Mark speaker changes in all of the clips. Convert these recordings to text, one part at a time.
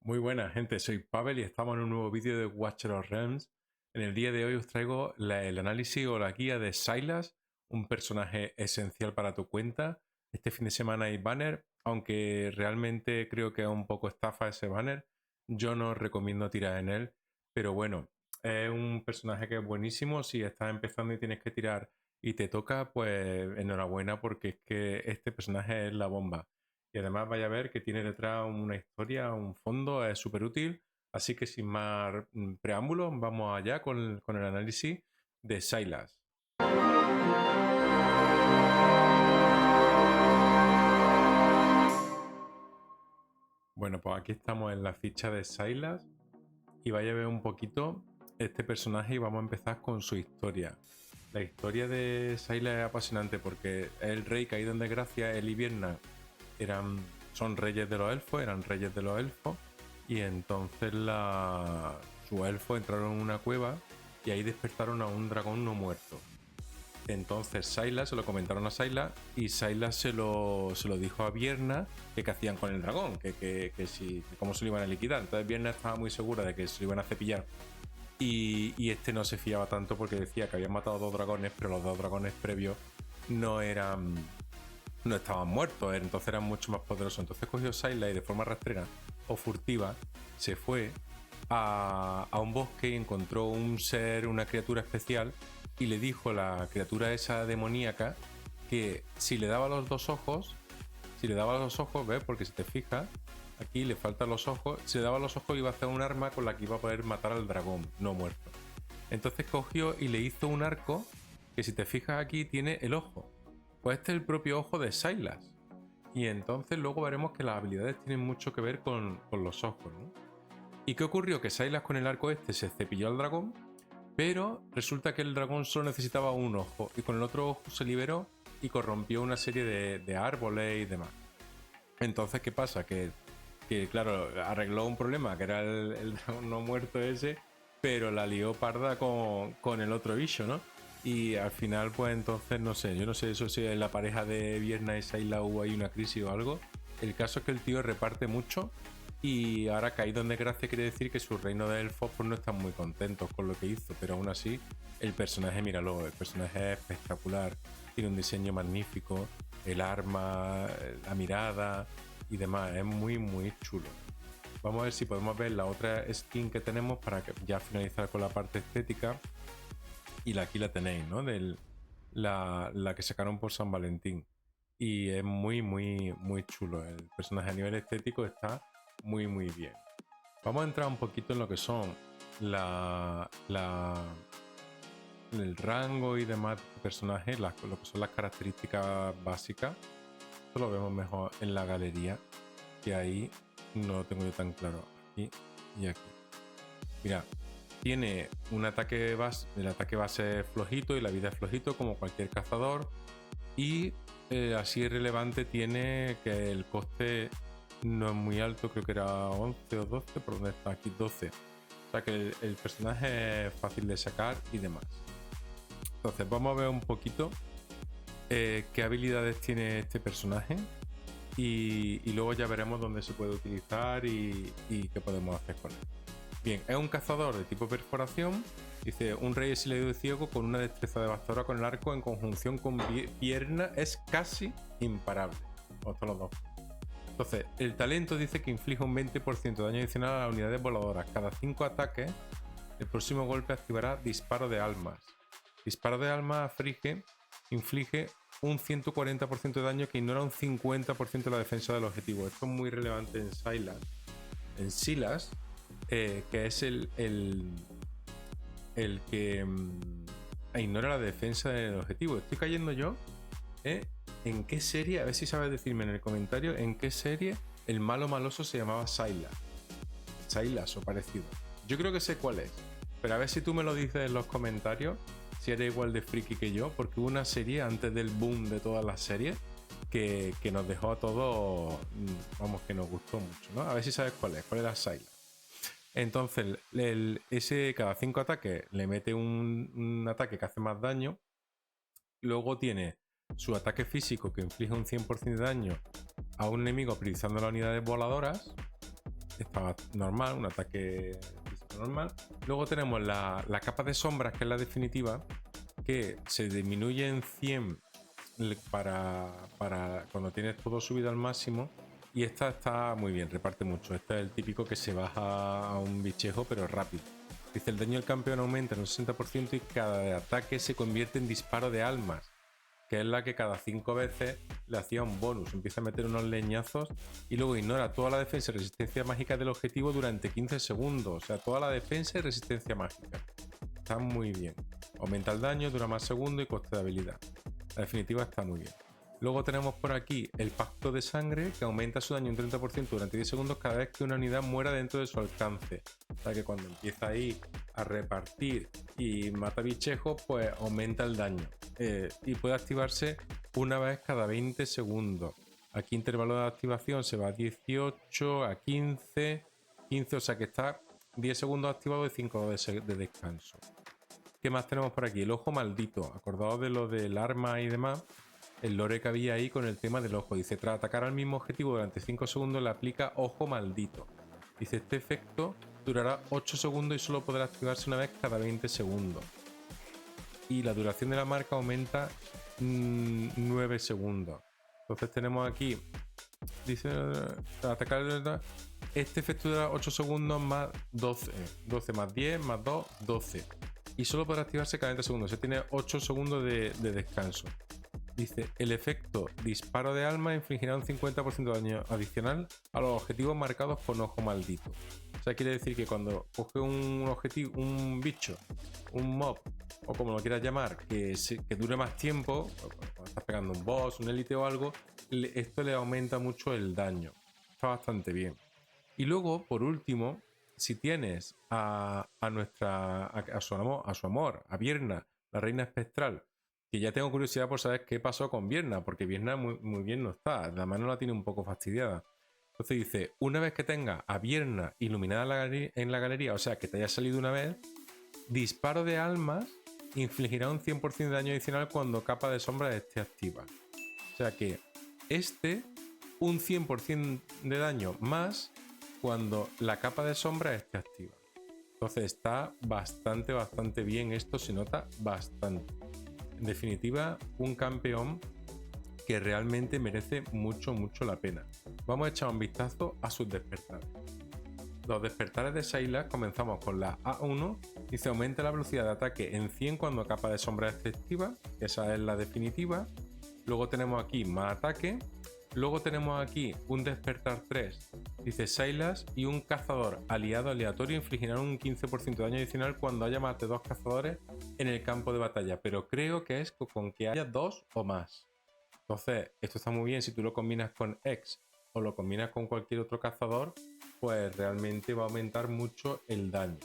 Speaker 1: Muy buena gente, soy Pavel y estamos en un nuevo vídeo de Watcher of Realms. En el día de hoy os traigo el análisis o la guía de Sylas, un personaje esencial para tu cuenta. Este fin de semana hay banner, aunque realmente creo que es un poco estafa ese banner. Yo no os recomiendo tirar en él, pero bueno, es un personaje que es buenísimo. Si estás empezando y tienes que tirar y te toca, pues enhorabuena porque es que este personaje es la bomba. Y además vaya a ver que tiene detrás una historia, un fondo, es súper útil. Así que sin más preámbulos, vamos allá con el análisis de Sylas. Bueno, pues aquí estamos en la ficha de Sylas y vaya a ver un poquito este personaje y vamos a empezar con su historia. La historia de Sylas es apasionante porque es el rey caído en desgracia. Él y Vierna son reyes de los elfos, eran reyes de los elfos, y entonces sus elfos entraron en una cueva y ahí despertaron a un dragón no muerto. Entonces Sylas se lo comentaron a Sylas y Sylas se lo dijo a Vierna que qué hacían con el dragón, que cómo se lo iban a liquidar. Entonces Vierna estaba muy segura de que se lo iban a cepillar y este no se fiaba tanto porque decía que habían matado dos dragones, pero los dos dragones previos no eran no estaban muertos, entonces eran mucho más poderosos. Entonces cogió Sylas y de forma rastrera o furtiva se fue a un bosque y encontró un ser, una criatura especial, y le dijo a la criatura esa demoníaca que si le daba los dos ojos, ¿ves? Porque si te fijas, aquí le faltan los ojos, si le daba los ojos iba a hacer un arma con la que iba a poder matar al dragón no muerto. Entonces cogió y le hizo un arco que si te fijas aquí tiene el ojo. Pues este es el propio ojo de Sylas. Y entonces luego veremos que las habilidades tienen mucho que ver con los ojos, ¿no? ¿Y qué ocurrió? Que Sylas con el arco este se cepilló al dragón, pero resulta que el dragón solo necesitaba un ojo y con el otro ojo se liberó y corrompió una serie de árboles y demás. Entonces, ¿qué pasa? Que claro, arregló un problema, que era el dragón no muerto ese, pero la lió parda con el otro bicho, ¿no? Y al final, pues entonces, no sé, yo no sé eso si en la pareja de Vierna y Sylas hubo ahí una crisis o algo. El caso es que el tío reparte mucho y ahora caído en desgracia quiere decir que su reino de elfos pues no están muy contentos con lo que hizo, pero aún así el personaje, míralo, el personaje es espectacular, tiene un diseño magnífico, el arma, la mirada y demás, es muy muy chulo. Vamos a ver si podemos ver la otra skin que tenemos para que ya finalizar con la parte estética. Y aquí la tenéis, ¿no? La que sacaron por San Valentín. Y es muy, muy, muy chulo. El personaje a nivel estético está muy, muy bien. Vamos a entrar un poquito en lo que son la, la, el rango y demás de personajes, lo que son las características básicas. Esto lo vemos mejor en la galería, que ahí no lo tengo yo tan claro. Aquí y aquí. Mira, tiene un ataque base, el ataque base es flojito y la vida es flojito como cualquier cazador. Y así relevante tiene que el coste no es muy alto, creo que era 11 o 12, por donde está aquí 12. O sea que el personaje es fácil de sacar y demás. Entonces vamos a ver un poquito qué habilidades tiene este personaje y luego ya veremos dónde se puede utilizar y qué podemos hacer con él. Bien, es un cazador de tipo perforación. Dice, un rey exiliado y ciego con una destreza devastadora con el arco en conjunción con pierna es casi imparable. Vamos los dos. Entonces, el talento dice que inflige un 20% de daño adicional a las unidades voladoras. Cada 5 ataques, el próximo golpe activará disparo de almas. Disparo de almas inflige un 140% de daño que ignora un 50% de la defensa del objetivo. Esto es muy relevante en Sylas, que es el que ignora la defensa del objetivo. Estoy cayendo yo. ¿En qué serie? A ver si sabes decirme en el comentario en qué serie el malo maloso se llamaba Sylas. Sylas o parecido. Yo creo que sé cuál es. Pero a ver si tú me lo dices en los comentarios, si eres igual de friki que yo, porque hubo una serie antes del boom de todas las series que nos dejó a todos, vamos, que nos gustó mucho, ¿no? A ver si sabes cuál era Sylas. Entonces, ese cada 5 ataques le mete un ataque que hace más daño. Luego tiene su ataque físico que inflige un 100% de daño a un enemigo utilizando las unidades voladoras. está normal, un ataque físico normal. Luego tenemos la capa de sombras, que es la definitiva, que se disminuye en 100 para cuando tienes todo subido al máximo. Y esta está muy bien, reparte mucho. Este es el típico que se baja a un bichejo, pero rápido. Dice: el daño del campeón aumenta en un 60% y cada ataque se convierte en disparo de almas, que es la que cada 5 veces le hacía un bonus. Empieza a meter unos leñazos y luego ignora toda la defensa y resistencia mágica del objetivo durante 15 segundos. O sea, toda la defensa y resistencia mágica. Está muy bien. Aumenta el daño, dura más segundos y coste de habilidad. La definitiva está muy bien. Luego tenemos por aquí el pacto de sangre, que aumenta su daño un 30% durante 10 segundos cada vez que una unidad muera dentro de su alcance. O sea que cuando empieza ahí a repartir y mata bichejos, pues aumenta el daño. Y puede activarse una vez cada 20 segundos. Aquí intervalo de activación se va a 18, a 15, o sea que está 10 segundos activado y 5 de descanso. ¿Qué más tenemos por aquí? El ojo maldito. Acordaos de lo del arma y demás. El lore que había ahí con el tema del ojo. Dice: tras atacar al mismo objetivo durante 5 segundos le aplica ojo maldito. Dice: este efecto durará 8 segundos y solo podrá activarse una vez cada 20 segundos. Y la duración de la marca aumenta 9 segundos. Entonces tenemos aquí, dice: atacar. Este efecto dura 8 segundos más 12. 12 más 10 más 2, 12. Y solo podrá activarse cada 20 segundos. Se tiene 8 segundos de descanso. Dice: el efecto disparo de alma infligirá un 50% de daño adicional a los objetivos marcados con ojo maldito. O sea, quiere decir que cuando coge un objetivo, un bicho, un mob, o como lo quieras llamar, que dure más tiempo, cuando estás pegando un boss, un élite o algo, esto le aumenta mucho el daño. Está bastante bien. Y luego, por último, si tienes a su amor, a Vierna, la reina espectral, que ya tengo curiosidad por saber qué pasó con Vierna, porque Vierna muy bien no está, la mano la tiene un poco fastidiada. Entonces dice: una vez que tenga a Vierna iluminada en la galería, o sea que te haya salido una vez, disparo de almas infligirá un 100% de daño adicional cuando capa de sombra esté activa. O sea que un 100% de daño más cuando la capa de sombra esté activa. Entonces está bastante bien, esto se nota bastante. En definitiva, un campeón que realmente merece mucho la pena. Vamos a echar un vistazo a sus despertares. Los despertares de Sylas comenzamos con la A1 y se aumenta la velocidad de ataque en 100 cuando capa de sombra esté activa, esa es la definitiva. Luego tenemos aquí más ataque. Luego tenemos aquí un despertar 3, dice: Sylas y un cazador aliado aleatorio infligirán un 15% de daño adicional cuando haya más de 2 cazadores en el campo de batalla, pero creo que es con que haya 2 o más. Entonces, esto está muy bien si tú lo combinas con X o lo combinas con cualquier otro cazador, pues realmente va a aumentar mucho el daño.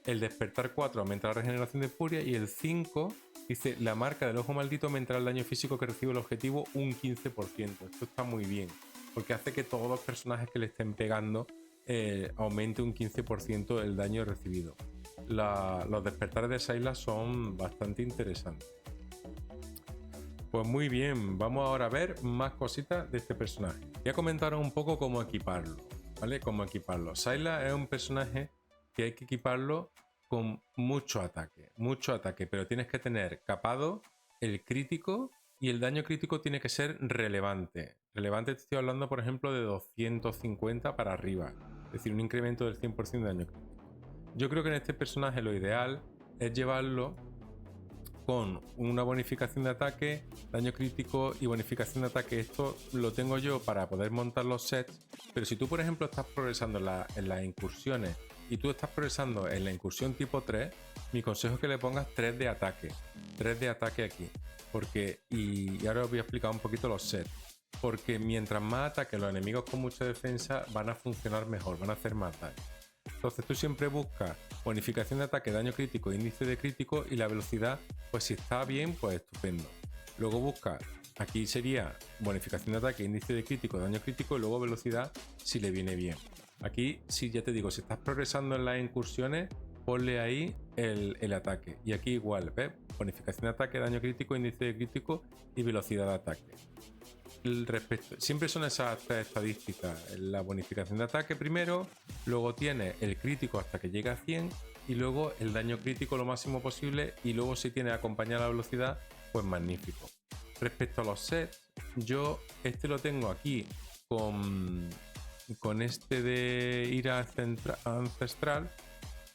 Speaker 1: El despertar 4 aumenta la regeneración de furia y el 5 dice: la marca del ojo maldito aumentará el daño físico que recibe el objetivo un 15%. Esto está muy bien, porque hace que todos los personajes que le estén pegando aumente un 15% el daño recibido. Los despertares de Sylas son bastante interesantes. Pues muy bien, vamos ahora a ver más cositas de este personaje. Voy a comentaros un poco cómo equiparlo, ¿vale? Cómo equiparlo. Sylas es un personaje que hay que equiparlo con mucho ataque, pero tienes que tener capado el crítico y el daño crítico tiene que ser relevante. Relevante te estoy hablando, por ejemplo, de 250 para arriba, es decir, un incremento del 100% de daño crítico. Yo creo que en este personaje lo ideal es llevarlo con una bonificación de ataque, daño crítico y bonificación de ataque. Esto lo tengo yo para poder montar los sets, pero si tú, por ejemplo, estás progresando en las incursiones y tú estás progresando en la incursión tipo 3, mi consejo es que le pongas 3 de ataque. 3 de ataque aquí. Porque, y ahora os voy a explicar un poquito los sets. Porque mientras más ataque los enemigos con mucha defensa van a funcionar mejor, van a hacer más daño. Entonces tú siempre buscas bonificación de ataque, daño crítico, índice de crítico y la velocidad, pues si está bien, pues estupendo. Luego busca, aquí sería bonificación de ataque, índice de crítico, daño crítico y luego velocidad si le viene bien. Aquí sí, ya te digo, si estás progresando en las incursiones, ponle ahí el ataque. Y aquí igual, ¿ves? Bonificación de ataque, daño crítico, índice de crítico y velocidad de ataque. siempre son esas tres estadísticas. La bonificación de ataque primero, luego tiene el crítico hasta que llega a 100 y luego el daño crítico lo máximo posible, y luego si tiene acompañada la velocidad, pues magnífico. Respecto a los sets, yo este lo tengo aquí con este de ira ancestral,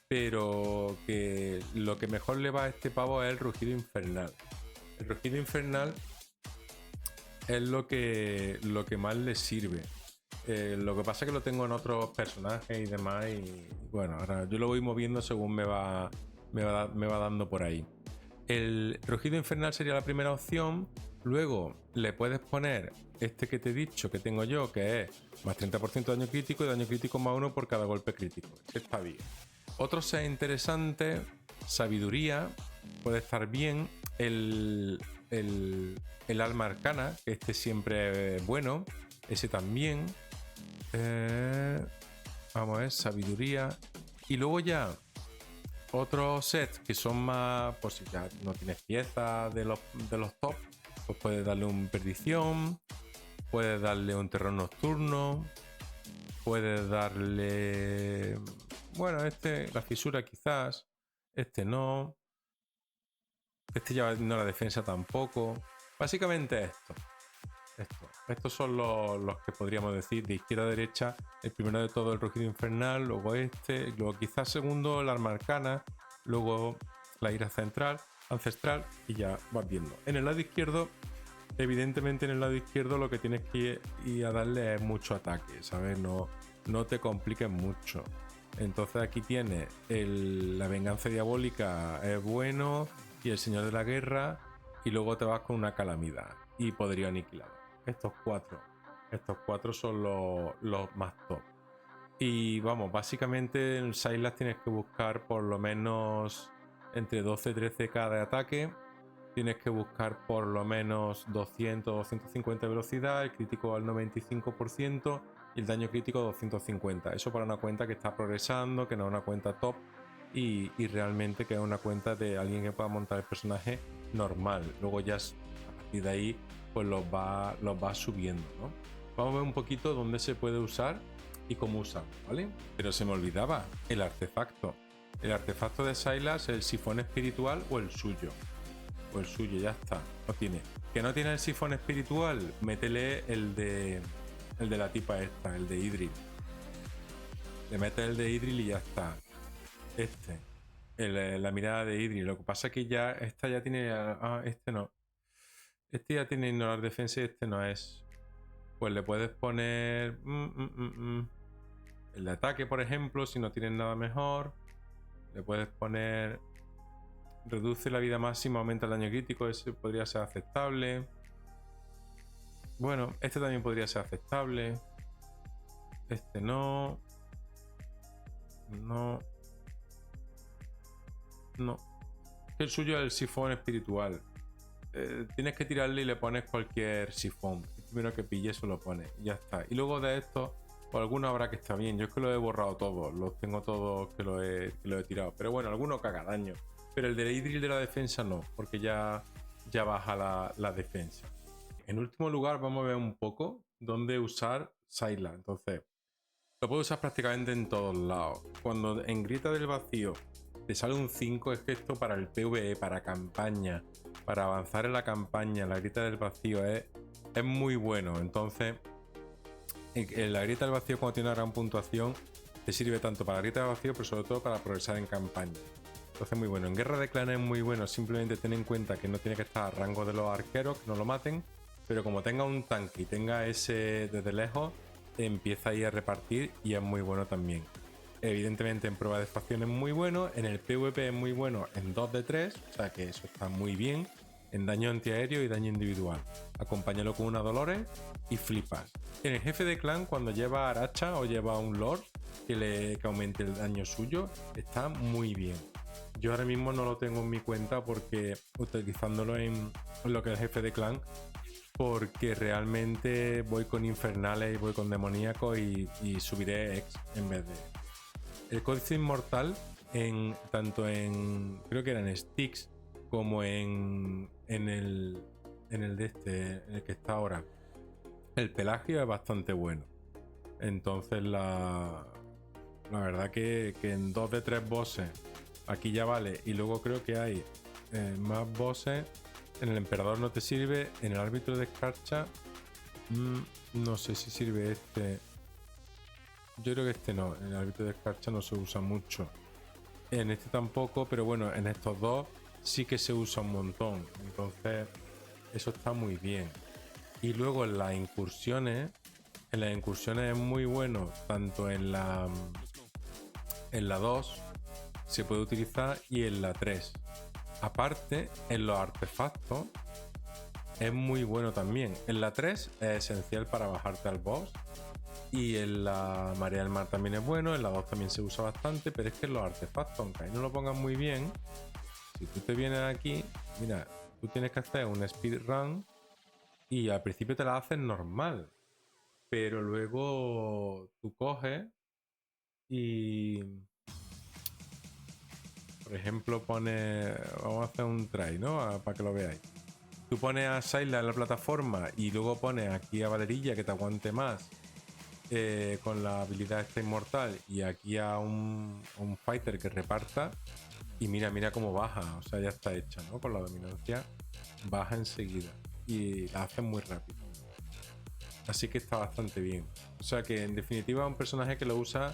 Speaker 1: pero que lo que mejor le va a este pavo es el rugido infernal. El rugido infernal es lo que más le sirve. Lo que pasa es que lo tengo en otros personajes y demás, y bueno, ahora yo lo voy moviendo según me va dando por ahí. El rugido infernal sería la primera opción. Luego le puedes poner este que te he dicho que tengo yo, que es más 30% de daño crítico y daño crítico más 1 por cada golpe crítico. Este está bien. Otro set interesante, sabiduría, puede estar bien. El alma arcana, que este siempre es bueno, ese también. Vamos a ver, sabiduría. Y luego ya otros sets que son más, pues si ya no tienes piezas de los top, pues puedes darle un perdición, puedes darle un terror nocturno, puedes darle, bueno, la fisura quizás, este no, este ya no, la defensa tampoco. Básicamente estos son los que podríamos decir de izquierda a derecha. El primero de todo el rugido infernal, luego luego quizás segundo el arma arcana, luego la ira ancestral, y ya vas viendo. En el lado izquierdo, evidentemente en el lado izquierdo lo que tienes que ir a darle es mucho ataque, ¿sabes? No te compliques mucho. Entonces aquí tienes la venganza diabólica, es bueno, y el señor de la guerra, y luego te vas con una calamidad y podría aniquilar. Estos cuatro son los más top. Y vamos, básicamente en Sylas tienes que buscar por lo menos entre 12 y 13k de ataque. Tienes que buscar por lo menos 200 o 250 de velocidad, el crítico al 95% y el daño crítico 250. Eso para una cuenta que está progresando, que no es una cuenta top, y realmente que es una cuenta de alguien que pueda montar el personaje normal. Luego ya a partir de ahí pues los va subiendo, ¿no? Vamos a ver un poquito dónde se puede usar y cómo usarlo, ¿vale? Pero se me olvidaba el artefacto. El artefacto de Sylas, el sifón espiritual o el suyo. O el suyo, ya está. Lo tiene. Que no tiene el sifón espiritual, métele el de la tipa esta, el de Idril. Le metes el de Idril y ya está. La mirada de Idril. Lo que pasa es que ya esta ya tiene. Este no. Este ya tiene ignorar defensa y este no es. Pues le puedes poner el de ataque, por ejemplo, si no tienes nada mejor. Le puedes poner reduce la vida máxima, aumenta el daño crítico, ese podría ser aceptable. Bueno, este también podría ser aceptable. Este no. No. El suyo es el sifón espiritual. Tienes que tirarle y le pones cualquier sifón. El primero que pille se lo pone y ya está. Y luego de esto, pues alguno habrá que estar bien. Yo es que lo he borrado todos, los tengo todos que lo he tirado. Pero bueno, alguno caga daño. Pero el de Idril de la defensa no, porque ya baja la defensa. En último lugar, vamos a ver un poco dónde usar Sylas. Entonces, lo puedo usar prácticamente en todos lados. Cuando en Grieta del Vacío te sale un 5, es que esto para el PvE, para campaña, para avanzar en la campaña, la Grieta del Vacío es muy bueno. Entonces, en la Grieta del Vacío, cuando tiene una gran puntuación, te sirve tanto para la Grieta del Vacío, pero sobre todo para progresar en campaña. Entonces, muy bueno. En Guerra de Clanes es muy bueno. Simplemente ten en cuenta que no tiene que estar a rango de los arqueros, que no lo maten. Pero como tenga un tanque y tenga ese desde lejos, empieza ahí a repartir y es muy bueno también. Evidentemente en prueba de facción es muy bueno, en el PvP es muy bueno en 2 de 3, o sea que eso está muy bien, en daño antiaéreo y daño individual. Acompáñalo con una Dolores y flipas. En el jefe de clan, cuando lleva Aracha o lleva un Lord que aumente el daño suyo, está muy bien. Yo ahora mismo no lo tengo en mi cuenta porque utilizándolo en lo que es el jefe de clan, porque realmente voy con infernales y voy con demoníacos y subiré Ex en vez de... El códice inmortal, tanto en, creo que era en Styx, como en el que está ahora, el pelagio es bastante bueno. Entonces la verdad que en 2 de 3 bosses aquí ya vale. Y luego creo que hay más bosses. En el emperador no te sirve. En el árbitro de escarcha no sé si sirve este. Yo creo que este no. En el árbitro de escarcha no se usa mucho. En este tampoco, pero bueno, en estos dos sí que se usa un montón. Entonces eso está muy bien. Y luego en las incursiones es muy bueno, tanto en la 2 se puede utilizar y en la 3. Aparte, en los artefactos es muy bueno también. En la 3 es esencial para bajarte al boss. Y en la marea del mar también es bueno. En la 2 también se usa bastante. Pero es que en los artefactos, aunque ahí no lo pongan muy bien, si tú te vienes aquí, mira, tú tienes que hacer un speedrun y al principio te la haces normal. Pero luego tú coges y, por ejemplo, pones, vamos a hacer un try, ¿no? Para que lo veáis. Tú pones a Syla en la plataforma y luego pones aquí a Valerilla que te aguante más con la habilidad esta inmortal y aquí a un fighter que reparta y mira cómo baja, o sea, ya está hecha, ¿no? Con la dominancia baja enseguida y la hace muy rápido. Así que está bastante bien. O sea que en definitiva es un personaje que lo usa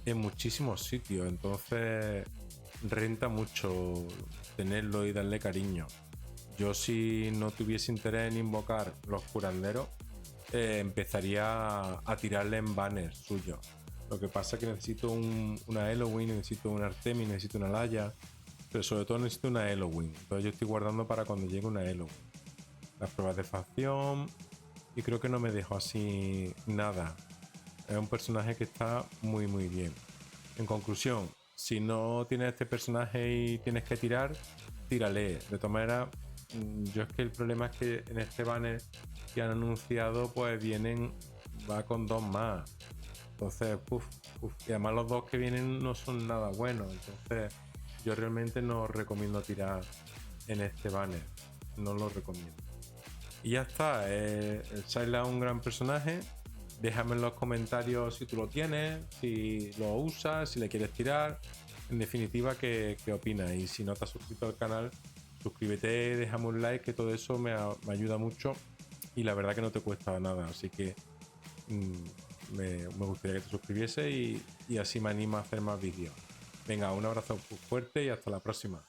Speaker 1: en muchísimos sitios, entonces renta mucho tenerlo y darle cariño. Yo si no tuviese interés en invocar los curanderos, empezaría a tirarle en banners suyos. Lo que pasa es que necesito una Halloween, necesito un Artemis, necesito una Laya, pero sobre todo necesito una Halloween. Entonces yo estoy guardando para cuando llegue una Halloween. Las pruebas de facción y creo que no me dejo así nada. Es un personaje que está muy bien. En conclusión, si no tienes este personaje y tienes que tirar, tírale. De todas maneras, yo es que el problema es que en este banner que han anunciado, pues va con 2 más. Entonces, y además los 2 que vienen no son nada buenos. Entonces, yo realmente no recomiendo tirar en este banner. No lo recomiendo. Y ya está. El Syla es un gran personaje. Déjame en los comentarios si tú lo tienes, si lo usas, si le quieres tirar. En definitiva, ¿qué opinas? Y si no te has suscrito al canal, suscríbete, déjame un like, que todo eso me ayuda mucho. Y la verdad que no te cuesta nada. Así que me gustaría que te suscribiese y así me anima a hacer más vídeos. Venga, un abrazo fuerte y hasta la próxima.